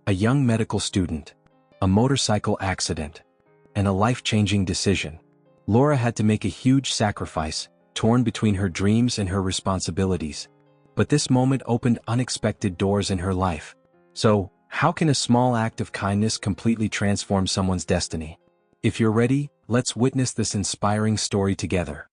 A young medical student, a motorcycle accident, and a life-changing decision. Laura had to make a huge sacrifice, torn between her dreams and her responsibilities. But this moment opened unexpected doors in her life. So, how can a small act of kindness completely transform someone's destiny? If you're ready, let's witness this inspiring story together.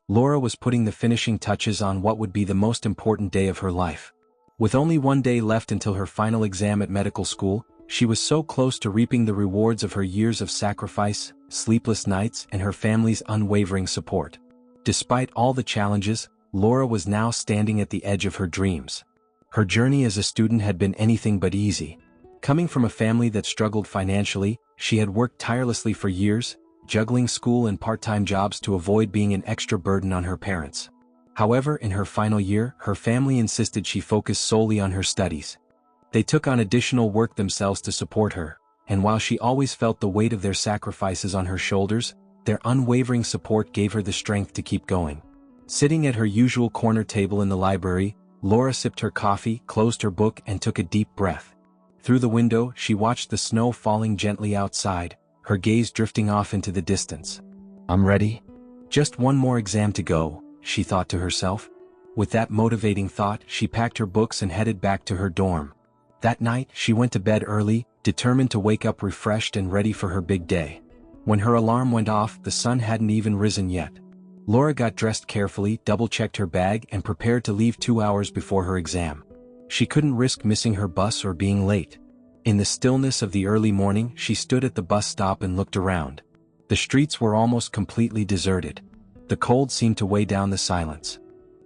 Laura was putting the finishing touches on what would be the most important day of her life. With only one day left until her final exam at medical school, she was so close to reaping the rewards of her years of sacrifice, sleepless nights, and her family's unwavering support. Despite all the challenges, Laura was now standing at the edge of her dreams. Her journey as a student had been anything but easy. Coming from a family that struggled financially, she had worked tirelessly for years, juggling school and part-time jobs to avoid being an extra burden on her parents. However, in her final year, her family insisted she focus solely on her studies. They took on additional work themselves to support her, and while she always felt the weight of their sacrifices on her shoulders, their unwavering support gave her the strength to keep going. Sitting at her usual corner table in the library, Laura sipped her coffee, closed her book, and took a deep breath. Through the window, she watched the snow falling gently outside, her gaze drifting off into the distance. "I'm ready. Just one more exam to go," she thought to herself. With that motivating thought, she packed her books and headed back to her dorm. That night, she went to bed early, determined to wake up refreshed and ready for her big day. When her alarm went off, the sun hadn't even risen yet. Laura got dressed carefully, double-checked her bag, and prepared to leave 2 hours before her exam. She couldn't risk missing her bus or being late. In the stillness of the early morning, she stood at the bus stop and looked around. The streets were almost completely deserted. The cold seemed to weigh down the silence.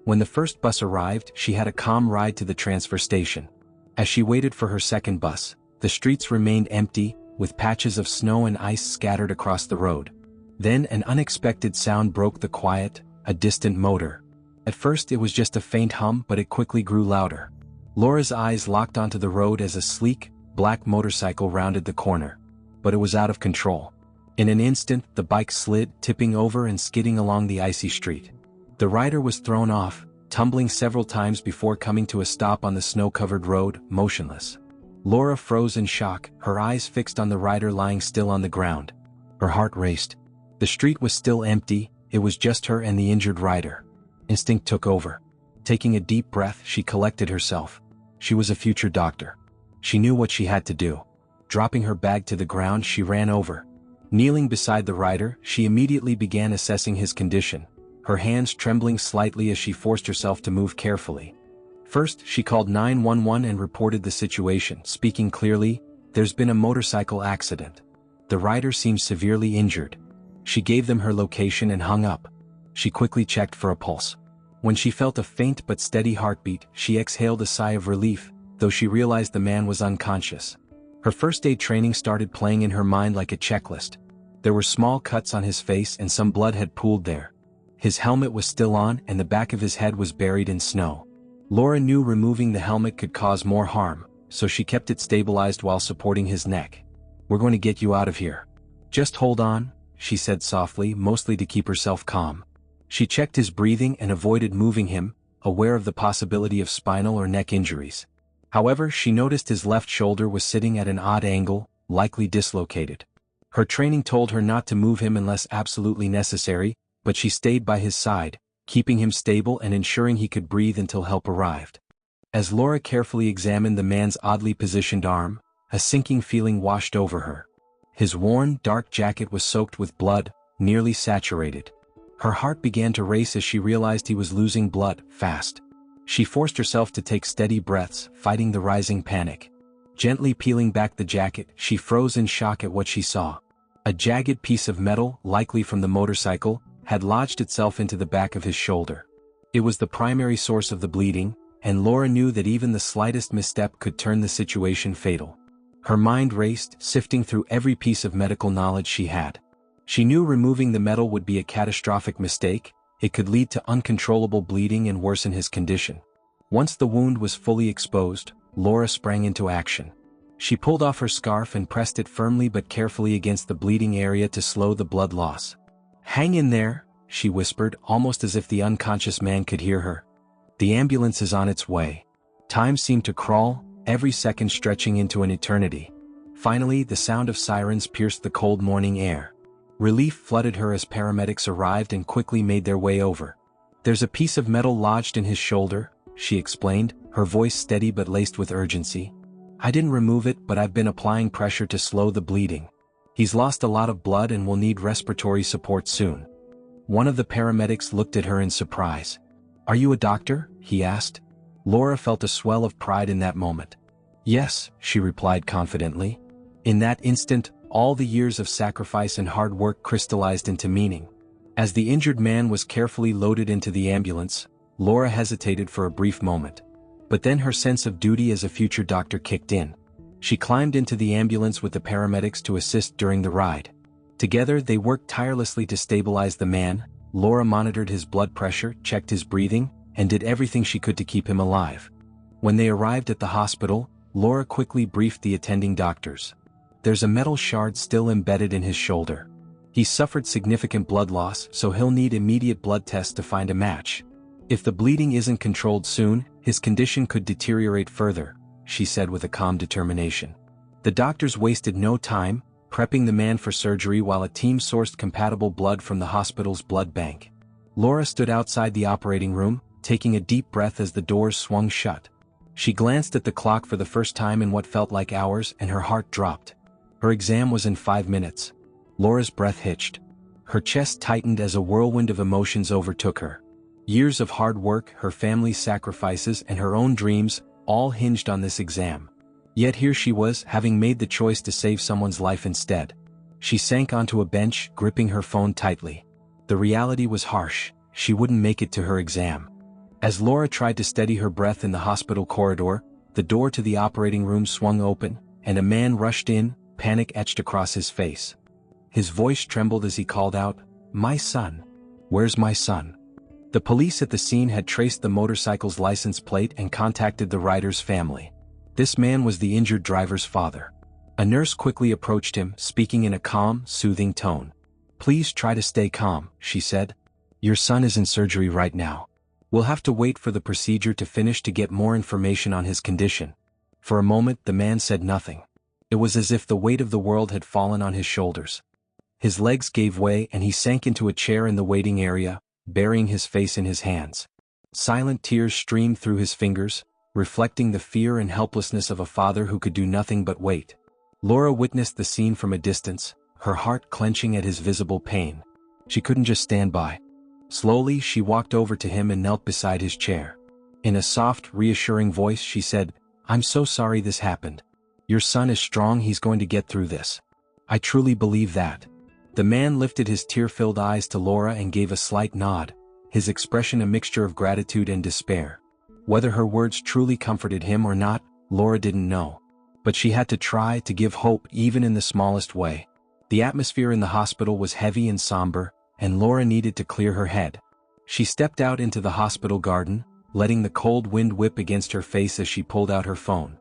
When the first bus arrived, she had a calm ride to the transfer station. As she waited for her second bus, the streets remained empty, with patches of snow and ice scattered across the road. Then an unexpected sound broke the quiet, a distant motor. At first it was just a faint hum, but it quickly grew louder. Laura's eyes locked onto the road as a sleek, black motorcycle rounded the corner. But it was out of control. In an instant, the bike slid, tipping over and skidding along the icy street. The rider was thrown off, tumbling several times before coming to a stop on the snow-covered road, motionless. Laura froze in shock, her eyes fixed on the rider lying still on the ground. Her heart raced. The street was still empty, it was just her and the injured rider. Instinct took over. Taking a deep breath, she collected herself. She was a future doctor. She knew what she had to do. Dropping her bag to the ground, she ran over. Kneeling beside the rider, she immediately began assessing his condition, her hands trembling slightly as she forced herself to move carefully. First, she called 911 and reported the situation, speaking clearly, "There's been a motorcycle accident. The rider seems severely injured." She gave them her location and hung up. She quickly checked for a pulse. When she felt a faint but steady heartbeat, she exhaled a sigh of relief, though she realized the man was unconscious. Her first aid training started playing in her mind like a checklist. There were small cuts on his face and some blood had pooled there. His helmet was still on and the back of his head was buried in snow. Laura knew removing the helmet could cause more harm, so she kept it stabilized while supporting his neck. "We're going to get you out of here. Just hold on," she said softly, mostly to keep herself calm. She checked his breathing and avoided moving him, aware of the possibility of spinal or neck injuries. However, she noticed his left shoulder was sitting at an odd angle, likely dislocated. Her training told her not to move him unless absolutely necessary, but she stayed by his side, keeping him stable and ensuring he could breathe until help arrived. As Laura carefully examined the man's oddly positioned arm, a sinking feeling washed over her. His worn, dark jacket was soaked with blood, nearly saturated. Her heart began to race as she realized he was losing blood, fast. She forced herself to take steady breaths, fighting the rising panic. Gently peeling back the jacket, she froze in shock at what she saw. A jagged piece of metal, likely from the motorcycle, had lodged itself into the back of his shoulder. It was the primary source of the bleeding, and Laura knew that even the slightest misstep could turn the situation fatal. Her mind raced, sifting through every piece of medical knowledge she had. She knew removing the metal would be a catastrophic mistake. It could lead to uncontrollable bleeding and worsen his condition. Once the wound was fully exposed, Laura sprang into action. She pulled off her scarf and pressed it firmly but carefully against the bleeding area to slow the blood loss. "Hang in there," she whispered, almost as if the unconscious man could hear her. "The ambulance is on its way." Time seemed to crawl, every second stretching into an eternity. Finally, the sound of sirens pierced the cold morning air. Relief flooded her as paramedics arrived and quickly made their way over. "There's a piece of metal lodged in his shoulder," she explained, her voice steady but laced with urgency. "I didn't remove it, but I've been applying pressure to slow the bleeding. He's lost a lot of blood and will need respiratory support soon." One of the paramedics looked at her in surprise. "Are you a doctor?" he asked. Laura felt a swell of pride in that moment. "Yes," she replied confidently. In that instant, all the years of sacrifice and hard work crystallized into meaning. As the injured man was carefully loaded into the ambulance, Laura hesitated for a brief moment. But then her sense of duty as a future doctor kicked in. She climbed into the ambulance with the paramedics to assist during the ride. Together they worked tirelessly to stabilize the man. Laura monitored his blood pressure, checked his breathing, and did everything she could to keep him alive. When they arrived at the hospital, Laura quickly briefed the attending doctors. "There's a metal shard still embedded in his shoulder. He's suffered significant blood loss, so he'll need immediate blood tests to find a match. If the bleeding isn't controlled soon, his condition could deteriorate further," she said with a calm determination. The doctors wasted no time, prepping the man for surgery while a team sourced compatible blood from the hospital's blood bank. Laura stood outside the operating room, taking a deep breath as the doors swung shut. She glanced at the clock for the first time in what felt like hours and her heart dropped. Her exam was in 5 minutes. Laura's breath hitched. Her chest tightened as a whirlwind of emotions overtook her. Years of hard work, her family's sacrifices, and her own dreams, all hinged on this exam. Yet here she was, having made the choice to save someone's life instead. She sank onto a bench, gripping her phone tightly. The reality was harsh. She wouldn't make it to her exam. As Laura tried to steady her breath in the hospital corridor, the door to the operating room swung open, and a man rushed in, panic etched across his face. His voice trembled as he called out, "My son. Where's my son?" The police at the scene had traced the motorcycle's license plate and contacted the rider's family. This man was the injured driver's father. A nurse quickly approached him, speaking in a calm, soothing tone. "Please try to stay calm," she said. "Your son is in surgery right now. We'll have to wait for the procedure to finish to get more information on his condition." For a moment the man said nothing. It was as if the weight of the world had fallen on his shoulders. His legs gave way and he sank into a chair in the waiting area, burying his face in his hands. Silent tears streamed through his fingers, reflecting the fear and helplessness of a father who could do nothing but wait. Laura witnessed the scene from a distance, her heart clenching at his visible pain. She couldn't just stand by. Slowly she walked over to him and knelt beside his chair. In a soft, reassuring voice she said, "I'm so sorry this happened. Your son is strong, he's going to get through this. I truly believe that." The man lifted his tear-filled eyes to Laura and gave a slight nod, his expression a mixture of gratitude and despair. Whether her words truly comforted him or not, Laura didn't know. But she had to try to give hope even in the smallest way. The atmosphere in the hospital was heavy and somber, and Laura needed to clear her head. She stepped out into the hospital garden, letting the cold wind whip against her face as she pulled out her phone.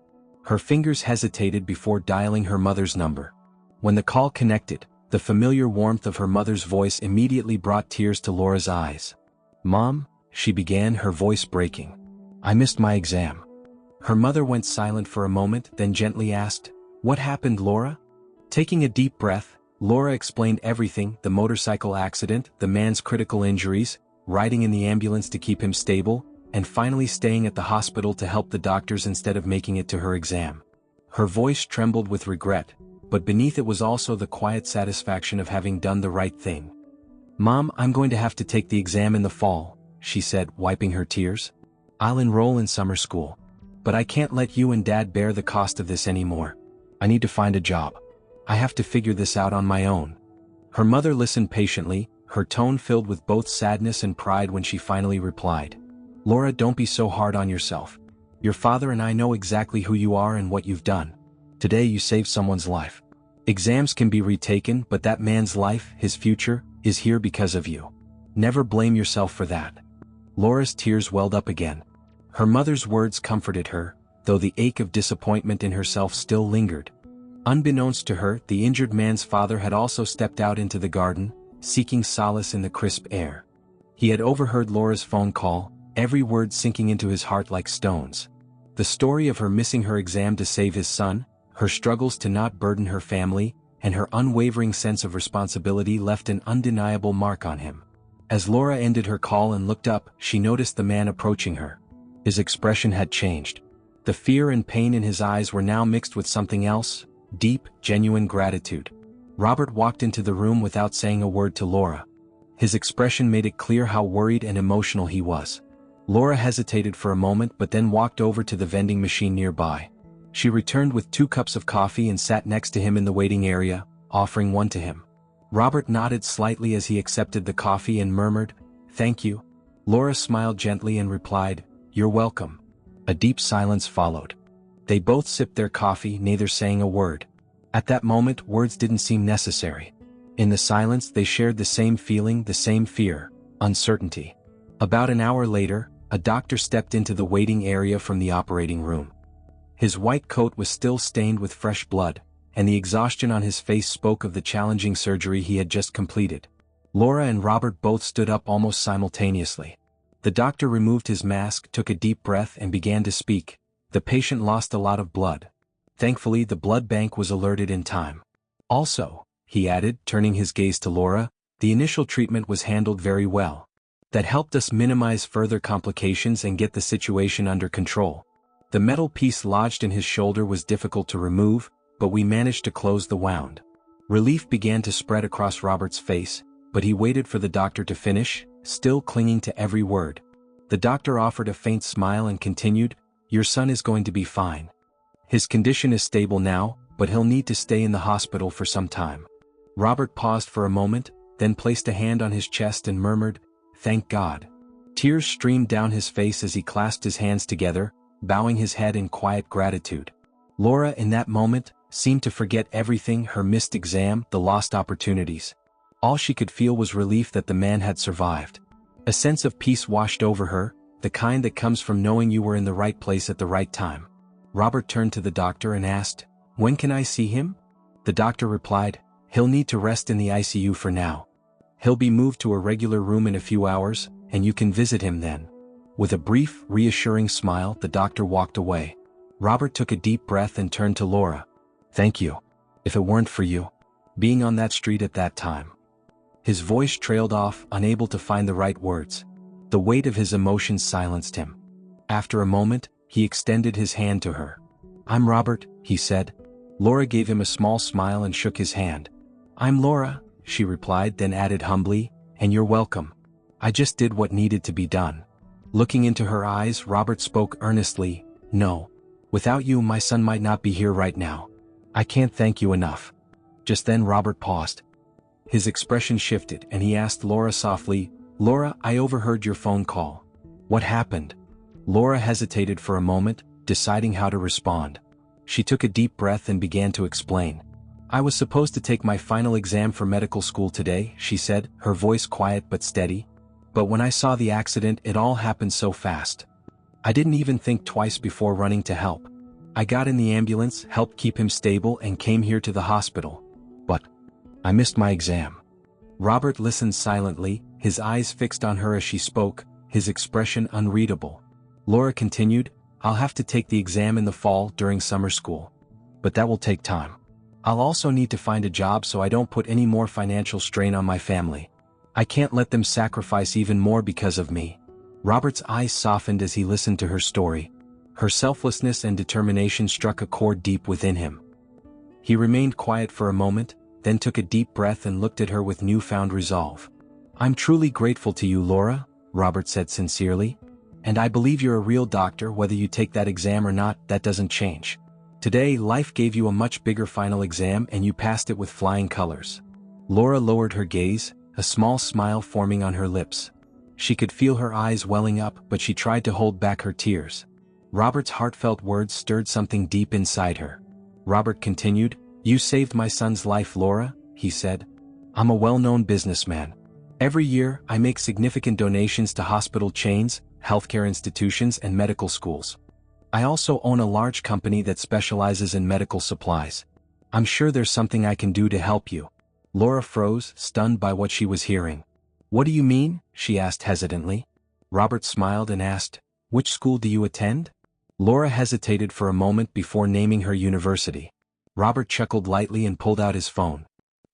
Her fingers hesitated before dialing her mother's number. When the call connected, the familiar warmth of her mother's voice immediately brought tears to Laura's eyes. "Mom," she began, her voice breaking. "I missed my exam." Her mother went silent for a moment, then gently asked, "What happened, Laura?" Taking a deep breath, Laura explained everything: the motorcycle accident, the man's critical injuries, riding in the ambulance to keep him stable, and finally staying at the hospital to help the doctors instead of making it to her exam. Her voice trembled with regret, but beneath it was also the quiet satisfaction of having done the right thing. "Mom, I'm going to have to take the exam in the fall," she said, wiping her tears. "I'll enroll in summer school. But I can't let you and Dad bear the cost of this anymore. I need to find a job. I have to figure this out on my own." Her mother listened patiently, her tone filled with both sadness and pride when she finally replied, "Laura, don't be so hard on yourself. Your father and I know exactly who you are and what you've done. Today you saved someone's life. Exams can be retaken, but that man's life, his future, is here because of you. Never blame yourself for that." Laura's tears welled up again. Her mother's words comforted her, though the ache of disappointment in herself still lingered. Unbeknownst to her, the injured man's father had also stepped out into the garden, seeking solace in the crisp air. He had overheard Laura's phone call, every word sinking into his heart like stones. The story of her missing her exam to save his son, her struggles to not burden her family, and her unwavering sense of responsibility left an undeniable mark on him. As Laura ended her call and looked up, she noticed the man approaching her. His expression had changed. The fear and pain in his eyes were now mixed with something else, deep, genuine gratitude. Robert walked into the room without saying a word to Laura. His expression made it clear how worried and emotional he was. Laura hesitated for a moment but then walked over to the vending machine nearby. She returned with 2 cups of coffee and sat next to him in the waiting area, offering one to him. Robert nodded slightly as he accepted the coffee and murmured, "Thank you." Laura smiled gently and replied, "You're welcome." A deep silence followed. They both sipped their coffee, neither saying a word. At that moment, words didn't seem necessary. In the silence, they shared the same feeling, the same fear, uncertainty. About an hour later, a doctor stepped into the waiting area from the operating room. His white coat was still stained with fresh blood, and the exhaustion on his face spoke of the challenging surgery he had just completed. Laura and Robert both stood up almost simultaneously. The doctor removed his mask, took a deep breath, and began to speak. The patient lost a lot of blood. Thankfully, the blood bank was alerted in time. Also, he added, turning his gaze to Laura, the initial treatment was handled very well. That helped us minimize further complications and get the situation under control. The metal piece lodged in his shoulder was difficult to remove, but we managed to close the wound. Relief began to spread across Robert's face, but he waited for the doctor to finish, still clinging to every word. The doctor offered a faint smile and continued, "Your son is going to be fine. His condition is stable now, but he'll need to stay in the hospital for some time." Robert paused for a moment, then placed a hand on his chest and murmured, "Thank God." Tears streamed down his face as he clasped his hands together, bowing his head in quiet gratitude. Laura, in that moment, seemed to forget everything, her missed exam, the lost opportunities. All she could feel was relief that the man had survived. A sense of peace washed over her, the kind that comes from knowing you were in the right place at the right time. Robert turned to the doctor and asked, "When can I see him?" The doctor replied, "He'll need to rest in the ICU for now. He'll be moved to a regular room in a few hours, and you can visit him then." With a brief, reassuring smile, the doctor walked away. Robert took a deep breath and turned to Laura. "Thank you. If it weren't for you being on that street at that time." His voice trailed off, unable to find the right words. The weight of his emotions silenced him. After a moment, he extended his hand to her. "I'm Robert," he said. Laura gave him a small smile and shook his hand. "I'm Laura," she replied, then added humbly, "and you're welcome. I just did what needed to be done." Looking into her eyes, Robert spoke earnestly, "No. Without you, my son might not be here right now. I can't thank you enough." Just then Robert paused. His expression shifted, and he asked Laura softly, "Laura, I overheard your phone call. What happened?" Laura hesitated for a moment, deciding how to respond. She took a deep breath and began to explain. "I was supposed to take my final exam for medical school today," she said, her voice quiet but steady. "But when I saw the accident, it all happened so fast. I didn't even think twice before running to help. I got in the ambulance, helped keep him stable, and came here to the hospital. But I missed my exam." Robert listened silently, his eyes fixed on her as she spoke, his expression unreadable. Laura continued, "I'll have to take the exam in the fall during summer school. But that will take time. I'll also need to find a job so I don't put any more financial strain on my family. I can't let them sacrifice even more because of me." Robert's eyes softened as he listened to her story. Her selflessness and determination struck a chord deep within him. He remained quiet for a moment, then took a deep breath and looked at her with newfound resolve. "I'm truly grateful to you, Laura," Robert said sincerely. "And I believe you're a real doctor. Whether you take that exam or not, that doesn't change. Today, life gave you a much bigger final exam and you passed it with flying colors." Laura lowered her gaze, a small smile forming on her lips. She could feel her eyes welling up, but she tried to hold back her tears. Robert's heartfelt words stirred something deep inside her. Robert continued, "You saved my son's life, Laura," he said. "I'm a well-known businessman. Every year, I make significant donations to hospital chains, healthcare institutions, and medical schools. I also own a large company that specializes in medical supplies. I'm sure there's something I can do to help you." Laura froze, stunned by what she was hearing. "What do you mean?" she asked hesitantly. Robert smiled and asked, "Which school do you attend?" Laura hesitated for a moment before naming her university. Robert chuckled lightly and pulled out his phone.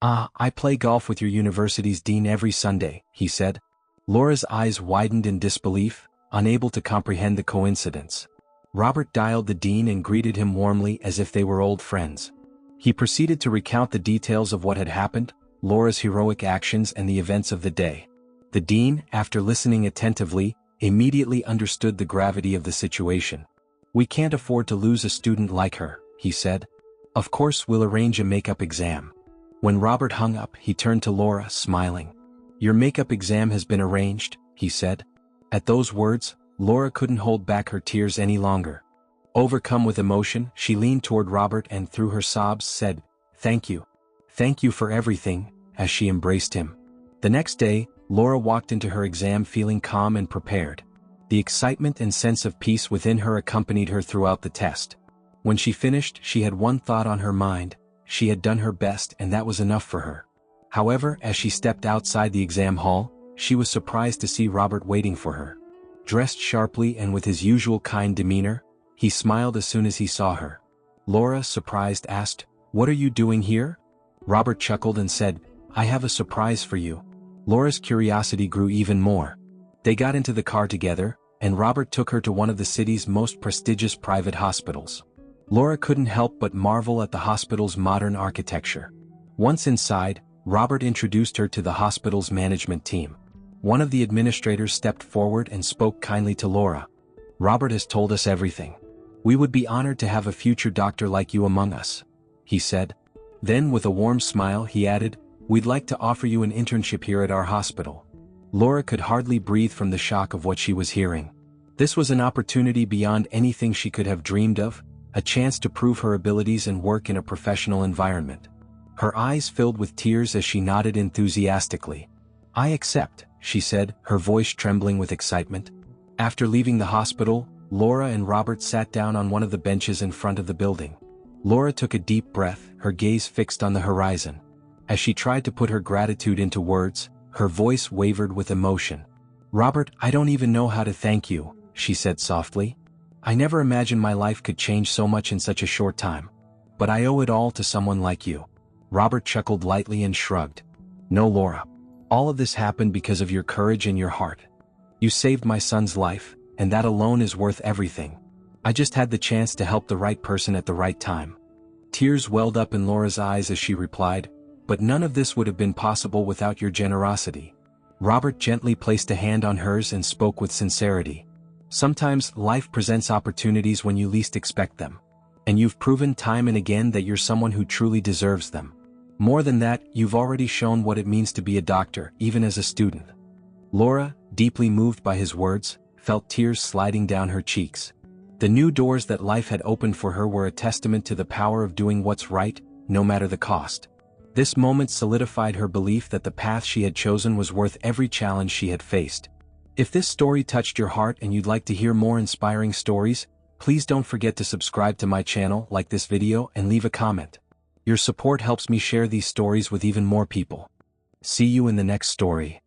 I play golf with your university's dean every Sunday," he said. Laura's eyes widened in disbelief, unable to comprehend the coincidence. Robert dialed the dean and greeted him warmly as if they were old friends. He proceeded to recount the details of what had happened, Laura's heroic actions and the events of the day. The dean, after listening attentively, immediately understood the gravity of the situation. "We can't afford to lose a student like her," he said. "Of course we'll arrange a makeup exam." When Robert hung up, he turned to Laura, smiling. "Your makeup exam has been arranged," he said. At those words, Laura couldn't hold back her tears any longer. Overcome with emotion, she leaned toward Robert and through her sobs said, "Thank you. Thank you for everything," as she embraced him. The next day, Laura walked into her exam feeling calm and prepared. The excitement and sense of peace within her accompanied her throughout the test. When she finished, she had one thought on her mind: she had done her best and that was enough for her. However, as she stepped outside the exam hall, she was surprised to see Robert waiting for her. Dressed sharply and with his usual kind demeanor, he smiled as soon as he saw her. Laura, surprised, asked, "What are you doing here?" Robert chuckled and said, "I have a surprise for you." Laura's curiosity grew even more. They got into the car together, and Robert took her to one of the city's most prestigious private hospitals. Laura couldn't help but marvel at the hospital's modern architecture. Once inside, Robert introduced her to the hospital's management team. One of the administrators stepped forward and spoke kindly to Laura. "Robert has told us everything. We would be honored to have a future doctor like you among us," he said. Then, with a warm smile, he added, "We'd like to offer you an internship here at our hospital." Laura could hardly breathe from the shock of what she was hearing. This was an opportunity beyond anything she could have dreamed of, a chance to prove her abilities and work in a professional environment. Her eyes filled with tears as she nodded enthusiastically. "I accept," she said, her voice trembling with excitement. After leaving the hospital, Laura and Robert sat down on one of the benches in front of the building. Laura took a deep breath, her gaze fixed on the horizon. As she tried to put her gratitude into words, her voice wavered with emotion. "Robert, I don't even know how to thank you," she said softly. "I never imagined my life could change so much in such a short time. But I owe it all to someone like you." Robert chuckled lightly and shrugged. "No, Laura. All of this happened because of your courage and your heart. You saved my son's life, and that alone is worth everything. I just had the chance to help the right person at the right time." Tears welled up in Laura's eyes as she replied, "But none of this would have been possible without your generosity." Robert gently placed a hand on hers and spoke with sincerity. "Sometimes life presents opportunities when you least expect them. And you've proven time and again that you're someone who truly deserves them. More than that, you've already shown what it means to be a doctor, even as a student." Laura, deeply moved by his words, felt tears sliding down her cheeks. The new doors that life had opened for her were a testament to the power of doing what's right, no matter the cost. This moment solidified her belief that the path she had chosen was worth every challenge she had faced. If this story touched your heart and you'd like to hear more inspiring stories, please don't forget to subscribe to my channel, like this video, and leave a comment. Your support helps me share these stories with even more people. See you in the next story.